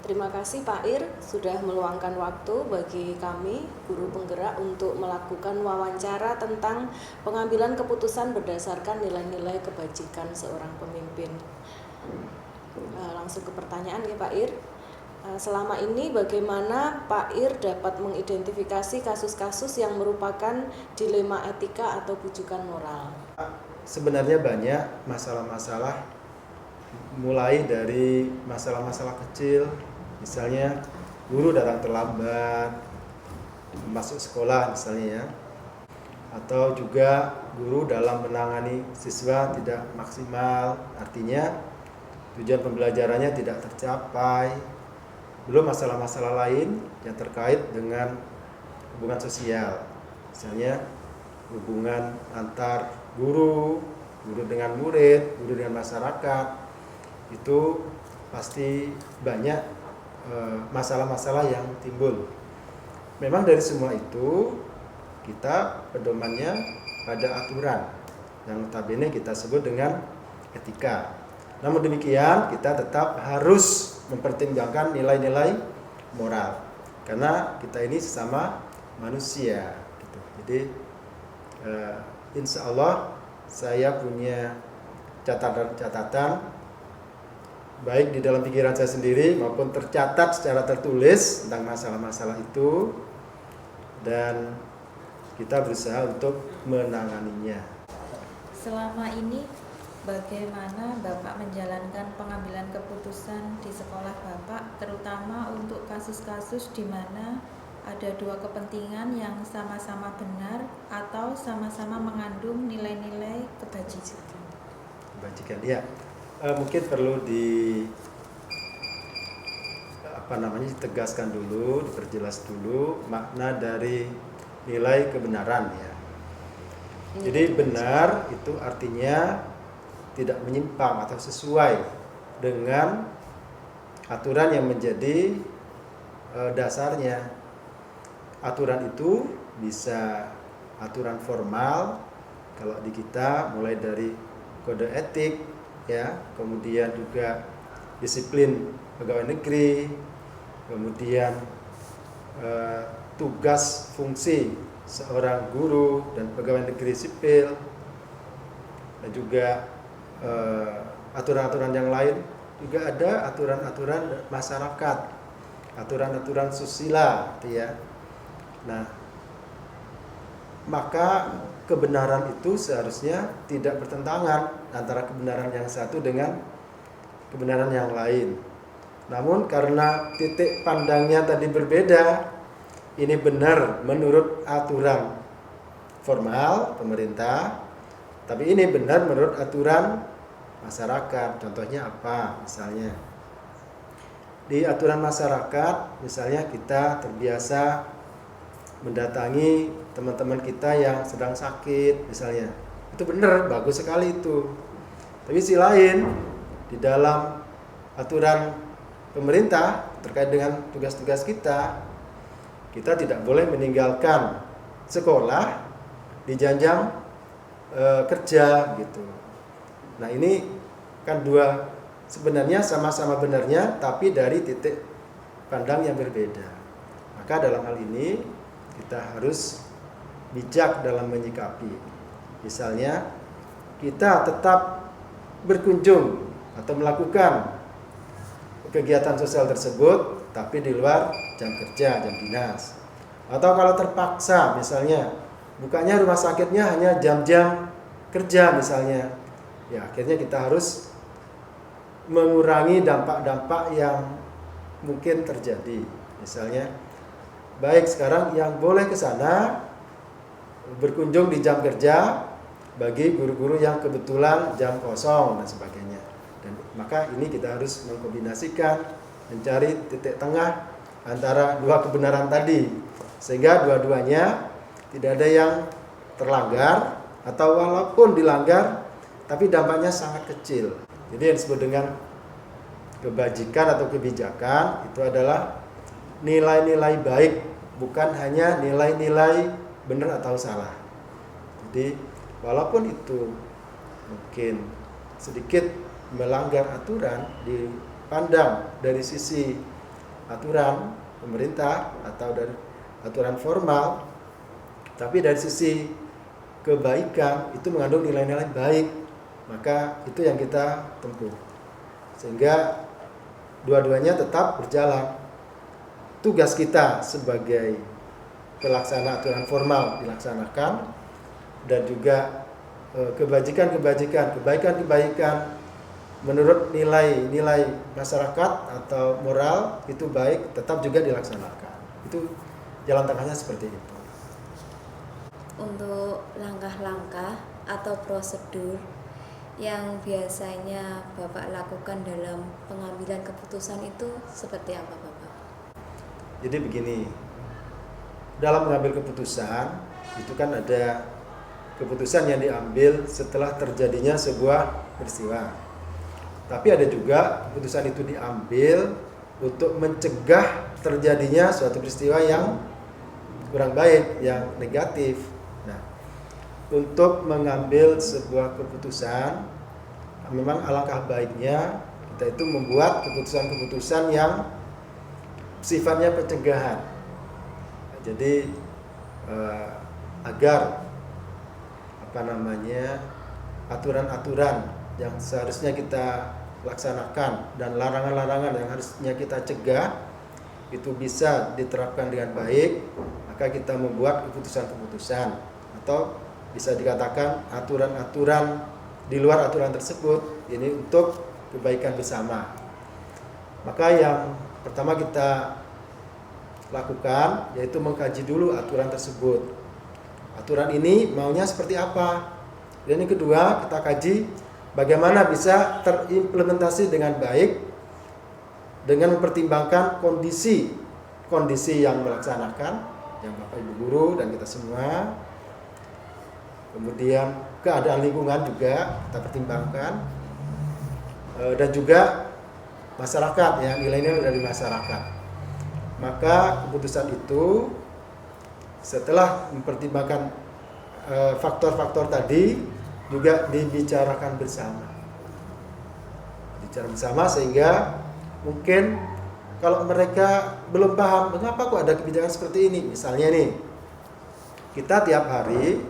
Terima kasih Pak Ir sudah meluangkan waktu bagi kami, guru penggerak, untuk melakukan wawancara tentang pengambilan keputusan berdasarkan nilai-nilai kebajikan seorang pemimpin. Langsung ke pertanyaan ya Pak Ir. Selama ini bagaimana Pak Ir dapat mengidentifikasi kasus-kasus yang merupakan dilema etika atau bujukan moral? Sebenarnya banyak masalah-masalah, mulai dari masalah-masalah kecil, misalnya guru datang terlambat masuk sekolah misalnya ya, atau juga guru dalam menangani siswa tidak maksimal, artinya tujuan pembelajarannya tidak tercapai. Belum masalah-masalah lain yang terkait dengan hubungan sosial, misalnya hubungan antar guru dengan murid, guru dengan masyarakat. Itu pasti banyak masalah-masalah yang timbul. Memang dari semua itu kita pedomannya pada aturan yang notabene kita sebut dengan etika. Namun demikian kita tetap harus mempertimbangkan nilai-nilai moral, karena kita ini sesama manusia gitu. Jadi insya Allah saya punya catatan baik di dalam pikiran saya sendiri maupun tercatat secara tertulis tentang masalah-masalah itu, dan kita berusaha untuk menanganinya. Selama ini bagaimana Bapak menjalankan pengambilan keputusan di sekolah Bapak, terutama untuk kasus-kasus di mana ada dua kepentingan yang sama-sama benar atau sama-sama mengandung nilai-nilai kebajikan? Kebajikan, ya. Mungkin perlu ditegaskan dulu, diperjelas dulu makna dari nilai kebenaran ya. Jadi benar itu artinya tidak menyimpang atau sesuai dengan aturan yang menjadi dasarnya. Aturan itu bisa aturan formal, kalau di kita mulai dari kode etik ya, kemudian juga disiplin pegawai negeri, kemudian tugas fungsi seorang guru dan pegawai negeri sipil, dan juga aturan-aturan yang lain. Juga ada aturan-aturan masyarakat, aturan-aturan susila ya. Nah, maka kebenaran itu seharusnya tidak bertentangan antara kebenaran yang satu dengan kebenaran yang lain. Namun karena titik pandangnya tadi berbeda, ini benar menurut aturan formal pemerintah, tapi ini benar menurut aturan masyarakat. Contohnya apa? Misalnya di aturan masyarakat, misalnya kita terbiasa mendatangi teman-teman kita yang sedang sakit misalnya. Itu benar, bagus sekali itu. Tapi sisi lain, di dalam aturan pemerintah terkait dengan tugas-tugas kita tidak boleh meninggalkan sekolah di jam-jam kerja gitu. Nah, ini kan dua, sebenarnya sama-sama benarnya tapi dari titik pandang yang berbeda. Maka dalam hal ini kita harus bijak dalam menyikapi. Misalnya kita tetap berkunjung atau melakukan kegiatan sosial tersebut tapi di luar jam kerja, jam dinas. Atau kalau terpaksa misalnya bukanya rumah sakitnya hanya jam-jam kerja misalnya, ya akhirnya kita harus mengurangi dampak-dampak yang mungkin terjadi. Misalnya baik sekarang yang boleh ke sana berkunjung di jam kerja bagi guru-guru yang kebetulan jam kosong dan sebagainya. Dan maka ini kita harus mengkombinasikan, mencari titik tengah antara dua kebenaran tadi, sehingga dua-duanya tidak ada yang terlanggar, atau walaupun dilanggar tapi dampaknya sangat kecil. Jadi yang disebut dengan kebajikan atau kebijakan itu adalah nilai-nilai baik, bukan hanya nilai-nilai benar atau salah. Jadi walaupun itu mungkin sedikit melanggar aturan dipandang dari sisi aturan pemerintah atau dari aturan formal, tapi dari sisi kebaikan itu mengandung nilai-nilai baik, maka itu yang kita tempuh. Sehingga dua-duanya tetap berjalan. Tugas kita sebagai pelaksana aturan formal dilaksanakan, dan juga kebajikan-kebajikan, kebaikan-kebaikan menurut nilai-nilai masyarakat atau moral itu baik tetap juga dilaksanakan. Itu jalan tengahnya seperti itu. Untuk langkah-langkah atau prosedur yang biasanya Bapak lakukan dalam pengambilan keputusan itu seperti apa, Bapak? Jadi begini, dalam mengambil keputusan itu kan ada keputusan yang diambil setelah terjadinya sebuah peristiwa. Tapi ada juga keputusan itu diambil untuk mencegah terjadinya suatu peristiwa yang kurang baik, yang negatif. Nah, untuk mengambil sebuah keputusan, memang alangkah baiknya kita itu membuat keputusan-keputusan yang sifatnya pencegahan. Jadi agar aturan-aturan yang seharusnya kita laksanakan dan larangan-larangan yang harusnya kita cegah itu bisa diterapkan dengan baik, maka kita membuat keputusan-keputusan atau bisa dikatakan aturan-aturan di luar aturan tersebut ini untuk kebaikan bersama. Maka yang pertama kita lakukan yaitu mengkaji dulu aturan tersebut. Aturan ini maunya seperti apa? Dan yang kedua, kita kaji bagaimana bisa terimplementasi dengan baik dengan mempertimbangkan kondisi yang melaksanakan, yang Bapak Ibu guru dan kita semua. Kemudian keadaan lingkungan juga kita pertimbangkan, dan juga masyarakat, ya, nilai-nilai dari masyarakat. Maka keputusan itu setelah mempertimbangkan faktor-faktor tadi juga dibicarakan bersama. Bicara bersama sehingga mungkin kalau mereka belum paham mengapa kok ada kebijakan seperti ini. Misalnya nih, kita tiap hari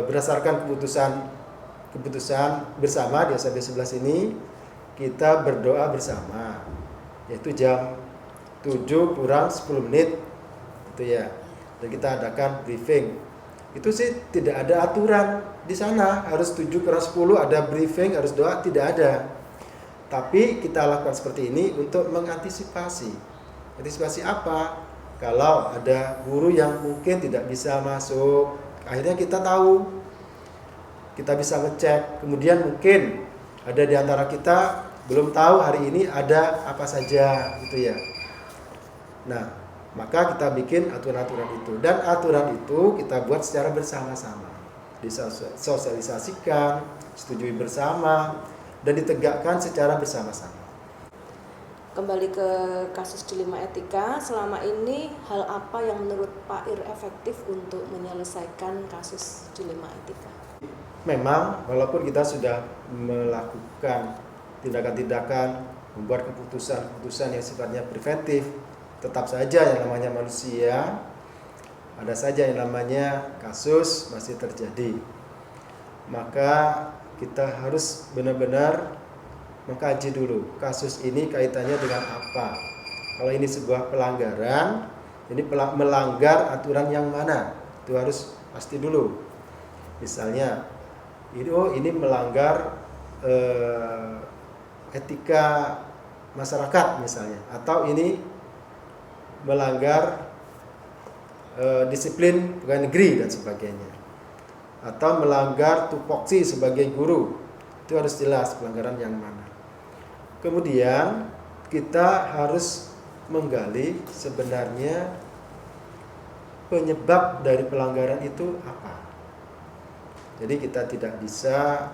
berdasarkan keputusan bersama di SMP 11 ini kita berdoa bersama, yaitu jam 7 kurang 10 menit itu ya, dan kita adakan briefing. Itu sih tidak ada aturan di sana harus 7 kurang 10 ada briefing, harus doa, tidak ada. Tapi kita lakukan seperti ini untuk mengantisipasi. Antisipasi apa? Kalau ada guru yang mungkin tidak bisa masuk, akhirnya kita tahu, kita bisa ngecek. Kemudian mungkin ada di antara kita belum tahu hari ini ada apa saja gitu ya. Nah, maka kita bikin aturan-aturan itu, dan aturan itu kita buat secara bersama-sama, disosialisasikan, setujui bersama, dan ditegakkan secara bersama-sama. Kembali ke kasus dilema etika, selama ini hal apa yang menurut Pak Ir efektif untuk menyelesaikan kasus dilema etika? Memang walaupun kita sudah melakukan tindakan-tindakan, membuat keputusan-keputusan yang sifatnya preventif, tetap saja yang namanya manusia, ada saja yang namanya kasus masih terjadi. Maka kita harus benar-benar mengkaji dulu kasus ini kaitannya dengan apa. Kalau ini sebuah pelanggaran, ini melanggar aturan yang mana, itu harus pasti dulu. Misalnya, ini melanggar etika masyarakat misalnya, atau ini melanggar disiplin pegawai negeri dan sebagainya, atau melanggar tupoksi sebagai guru, itu harus jelas pelanggaran yang mana. Kemudian kita harus menggali sebenarnya penyebab dari pelanggaran itu apa. Jadi kita tidak bisa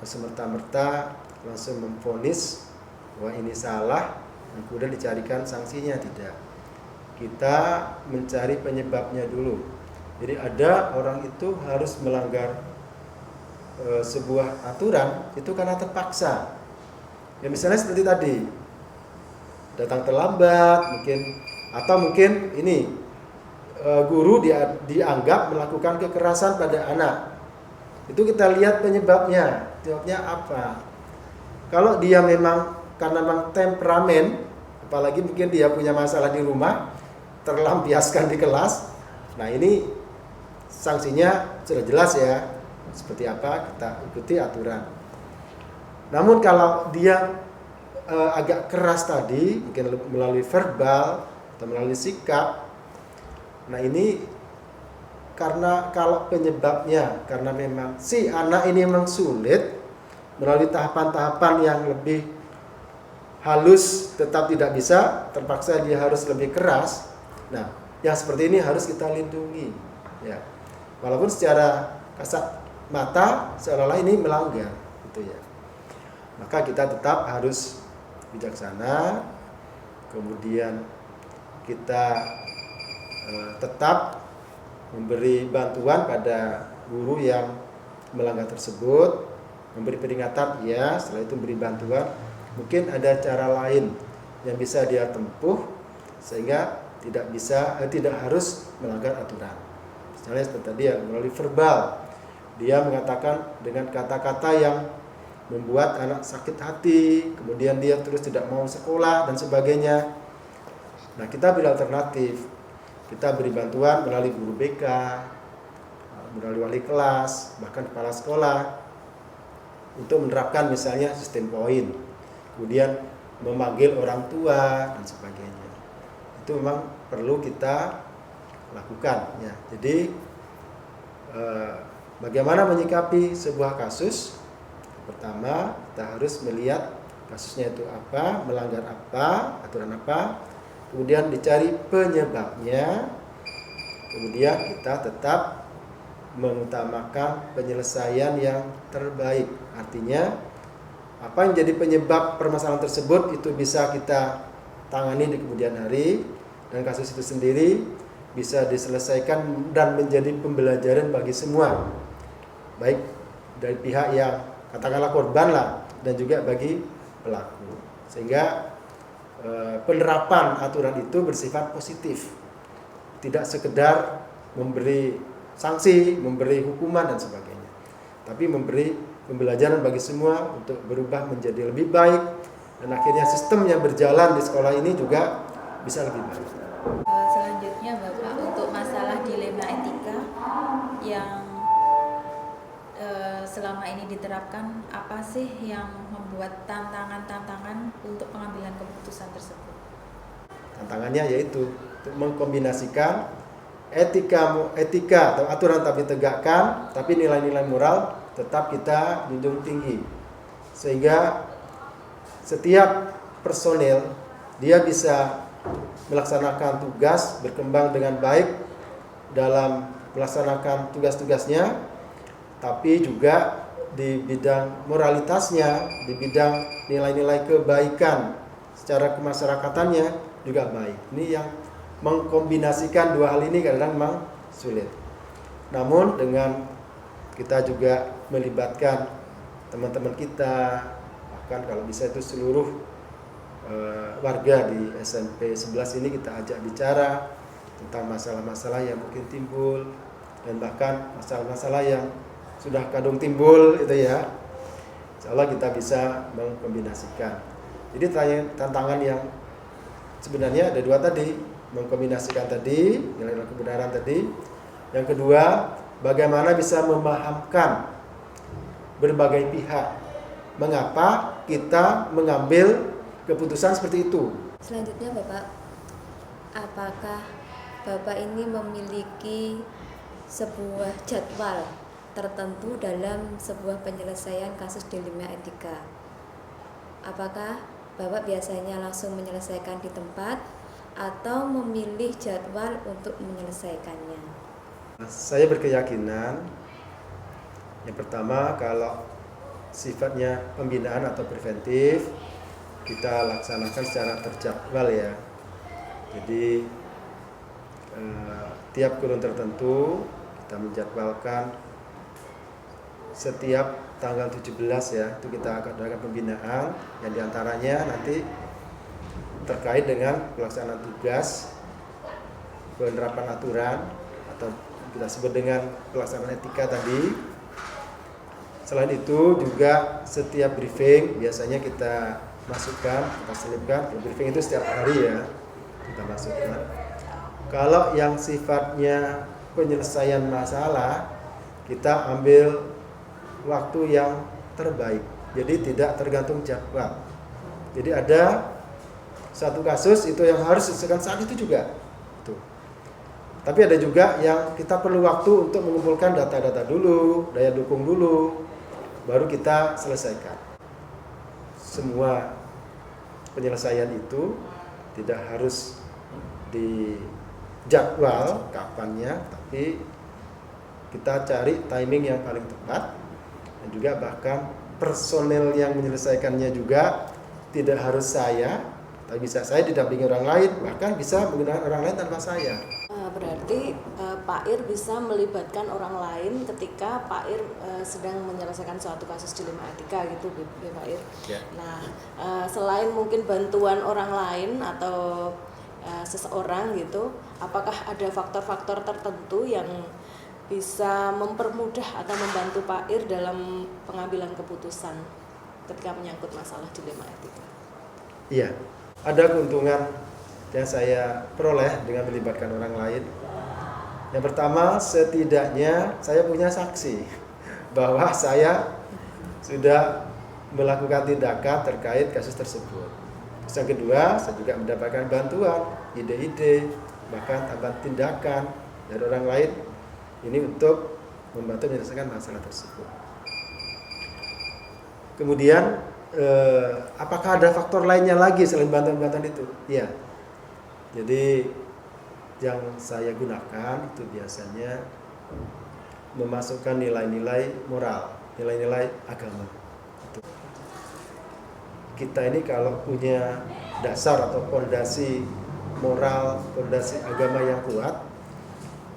semerta-merta langsung memvonis bahwa ini salah dan kemudian dicarikan sanksinya, tidak. Kita mencari penyebabnya dulu. Jadi ada orang itu harus melanggar sebuah aturan itu karena terpaksa. Ya misalnya seperti tadi, datang terlambat mungkin, atau mungkin ini guru dianggap melakukan kekerasan pada anak. Itu kita lihat penyebabnya apa. Kalau dia memang karena memang temperamen, apalagi mungkin dia punya masalah di rumah, terlampiaskan di kelas, nah ini sanksinya sudah jelas ya, seperti apa kita ikuti aturan. Namun kalau dia agak keras tadi, mungkin melalui verbal atau melalui sikap, nah ini karena kalau penyebabnya karena memang si anak ini memang sulit melalui tahapan-tahapan yang lebih halus tetap tidak bisa, terpaksa dia harus lebih keras. Nah, yang seperti ini harus kita lindungi ya. Walaupun secara kasat mata seolah-olah ini melanggar gitu ya. Maka kita tetap harus bijaksana, kemudian kita tetap memberi bantuan pada guru yang melanggar tersebut, memberi peringatan ya, setelah itu beri bantuan. Mungkin ada cara lain yang bisa dia tempuh sehingga tidak harus melanggar aturan. Misalnya seperti tadi ya, melalui verbal, dia mengatakan dengan kata-kata yang membuat anak sakit hati, kemudian dia terus tidak mau sekolah dan sebagainya. Nah, kita beri alternatif. Kita beri bantuan melalui guru BK, melalui wali kelas, bahkan kepala sekolah untuk menerapkan misalnya sistem poin. Kemudian memanggil orang tua dan sebagainya. Itu memang perlu kita lakukan ya. Jadi bagaimana menyikapi sebuah kasus? Pertama, kita harus melihat kasusnya itu apa, melanggar apa, aturan apa, kemudian dicari penyebabnya, kemudian kita tetap mengutamakan penyelesaian yang terbaik. Artinya, apa yang jadi penyebab permasalahan tersebut itu bisa kita tangani di kemudian hari, dan kasus itu sendiri bisa diselesaikan dan menjadi pembelajaran bagi semua, baik dari pihak yang katakanlah korban lah, dan juga bagi pelaku, sehingga penerapan aturan itu bersifat positif, tidak sekedar memberi sanksi, memberi hukuman dan sebagainya, tapi memberi pembelajaran bagi semua untuk berubah menjadi lebih baik, dan akhirnya sistem yang berjalan di sekolah ini juga bisa lebih baik. Selanjutnya Bapak, untuk masalah dilema etika yang selama ini diterapkan, apa sih yang membuat tantangan-tantangan untuk pengambilan keputusan tersebut? Tantangannya yaitu untuk mengkombinasikan etika atau aturan tapi tegakkan, tapi nilai-nilai moral tetap kita junjung tinggi, sehingga setiap personil dia bisa melaksanakan tugas, berkembang dengan baik dalam melaksanakan tugas-tugasnya, tapi juga di bidang moralitasnya, di bidang nilai-nilai kebaikan secara kemasyarakatannya juga baik. Ini yang mengkombinasikan dua hal ini kadang-kadang memang sulit. Namun dengan kita juga melibatkan teman-teman kita, bahkan kalau bisa itu seluruh warga di SMP 11 ini kita ajak bicara tentang masalah-masalah yang mungkin timbul, dan bahkan masalah-masalah yang sudah kadung timbul itu ya, insya Allah kita bisa mengkombinasikan. Jadi tantangan yang sebenarnya ada dua tadi, mengkombinasikan tadi nilai-nilai kebenaran tadi. Yang kedua, bagaimana bisa memahamkan berbagai pihak mengapa kita mengambil keputusan seperti itu. Selanjutnya Bapak, apakah Bapak ini memiliki sebuah jadwal tertentu dalam sebuah penyelesaian kasus dilema etika? Apakah Bapak biasanya langsung menyelesaikan di tempat atau memilih jadwal untuk menyelesaikannya? Saya berkeyakinan yang pertama, kalau sifatnya pembinaan atau preventif, kita laksanakan secara terjadwal ya. Jadi tiap kurun tertentu kita menjadwalkan setiap tanggal 17 ya, itu kita akan adakan pembinaan yang diantaranya nanti terkait dengan pelaksanaan tugas, penerapan aturan, atau kita sebut dengan pelaksanaan etika tadi. Selain itu juga setiap briefing biasanya kita masukkan, kita selipkan. Briefing itu setiap hari ya, kita masukkan. Kalau yang sifatnya penyelesaian masalah, kita ambil waktu yang terbaik. Jadi tidak tergantung jadwal. Jadi ada satu kasus itu yang harus diselesaikan saat itu juga. Tuh. Tapi ada juga yang kita perlu waktu untuk mengumpulkan data-data dulu, daya dukung dulu, baru kita selesaikan. Semua penyelesaian itu tidak harus di jadwal kapannya, tapi kita cari timing yang paling tepat, dan juga bahkan personel yang menyelesaikannya juga tidak harus saya, tapi bisa saya didampingi orang lain, bahkan bisa menggunakan orang lain tanpa saya. Berarti Pak Ir bisa melibatkan orang lain ketika Pak Ir sedang menyelesaikan suatu kasus dilema etika gitu, ya Pak Ir. Ya. Nah, selain mungkin bantuan orang lain atau seseorang gitu, apakah ada faktor-faktor tertentu yang bisa mempermudah atau membantu Pak Ir dalam pengambilan keputusan ketika menyangkut masalah dilema etika? Iya, ada keuntungan yang saya peroleh dengan melibatkan orang lain. Yang pertama, setidaknya saya punya saksi bahwa saya sudah melakukan tindakan terkait kasus tersebut. Terus yang kedua, saya juga mendapatkan bantuan, ide-ide, bahkan tambahan tindakan dari orang lain ini untuk membantu menyelesaikan masalah tersebut. Kemudian, apakah ada faktor lainnya lagi selain bantuan-bantuan itu? Iya. Jadi yang saya gunakan itu biasanya memasukkan nilai-nilai moral, nilai-nilai agama. Kita ini kalau punya dasar atau fondasi moral, fondasi agama yang kuat,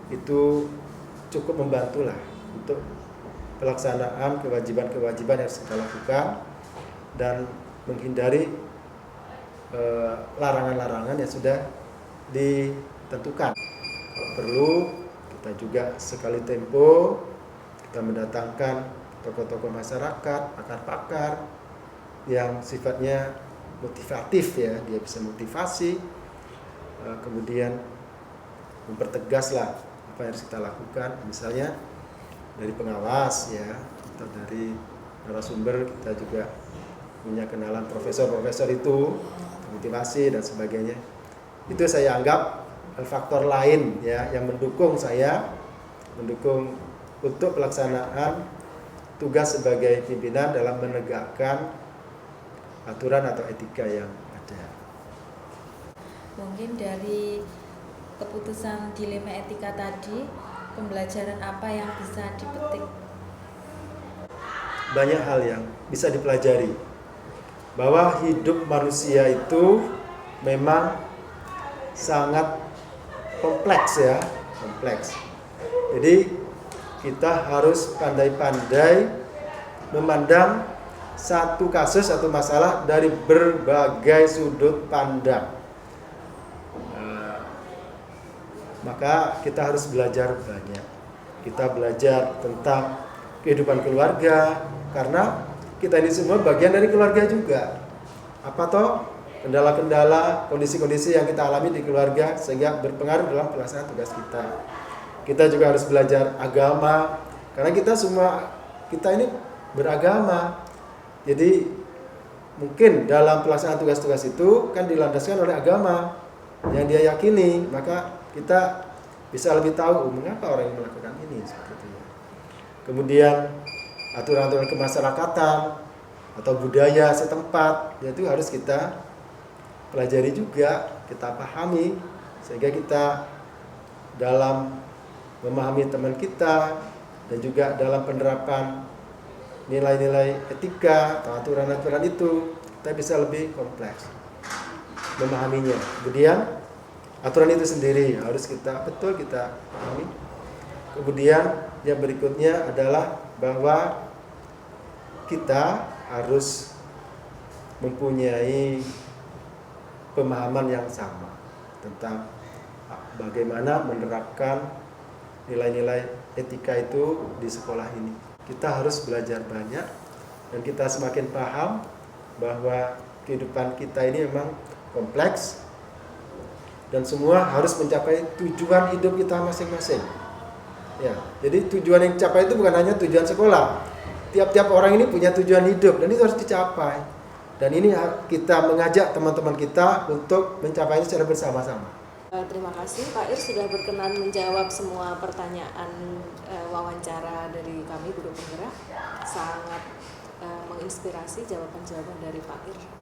itu cukup membantulah untuk pelaksanaan kewajiban-kewajiban yang harus kita lakukan dan menghindari larangan-larangan yang sudah ditentukan. Kalau perlu, kita juga sekali tempo kita mendatangkan tokoh-tokoh masyarakat, pakar-pakar yang sifatnya motivatif ya, dia bisa motivasi, kemudian mempertegaslah apa yang harus kita lakukan, misalnya dari pengawas ya, atau dari narasumber kita juga punya kenalan profesor-profesor itu, motivasi dan sebagainya. Itu saya anggap faktor lain ya yang mendukung untuk pelaksanaan tugas sebagai pimpinan dalam menegakkan aturan atau etika yang ada. Mungkin dari keputusan dilema etika tadi, pembelajaran apa yang bisa dipetik? Banyak hal yang bisa dipelajari. Bahwa hidup manusia itu memang sangat kompleks ya, kompleks. Jadi kita harus pandai-pandai memandang satu kasus, satu masalah dari berbagai sudut pandang. Maka kita harus belajar banyak. Kita belajar tentang kehidupan keluarga, karena kita ini semua bagian dari keluarga juga. Apa toh kendala-kendala, kondisi-kondisi yang kita alami di keluarga sehingga berpengaruh dalam pelaksanaan tugas kita. Kita juga harus belajar agama, karena kita ini beragama. Jadi mungkin dalam pelaksanaan tugas-tugas itu kan dilandaskan oleh agama yang dia yakini, maka kita bisa lebih tahu mengapa orang yang melakukan ini seperti itu. Kemudian aturan-aturan kemasyarakatan atau budaya setempat, yaitu harus kita pelajari juga, kita pahami, sehingga kita dalam memahami teman kita dan juga dalam penerapan nilai-nilai etika atau aturan-aturan itu, kita bisa lebih kompleks memahaminya. Kemudian aturan itu sendiri harus kita pahami. Kemudian yang berikutnya adalah bahwa kita harus mempunyai pemahaman yang sama tentang bagaimana menerapkan nilai-nilai etika itu di sekolah ini. Kita harus belajar banyak dan kita semakin paham bahwa kehidupan kita ini memang kompleks dan semua harus mencapai tujuan hidup kita masing-masing. Ya, jadi tujuan yang dicapai itu bukan hanya tujuan sekolah. Tiap-tiap orang ini punya tujuan hidup dan itu harus dicapai. Dan ini kita mengajak teman-teman kita untuk mencapainya secara bersama-sama. Terima kasih Pak Ir sudah berkenan menjawab semua pertanyaan wawancara dari kami guru penggerak. Sangat menginspirasi jawaban-jawaban dari Pak Ir.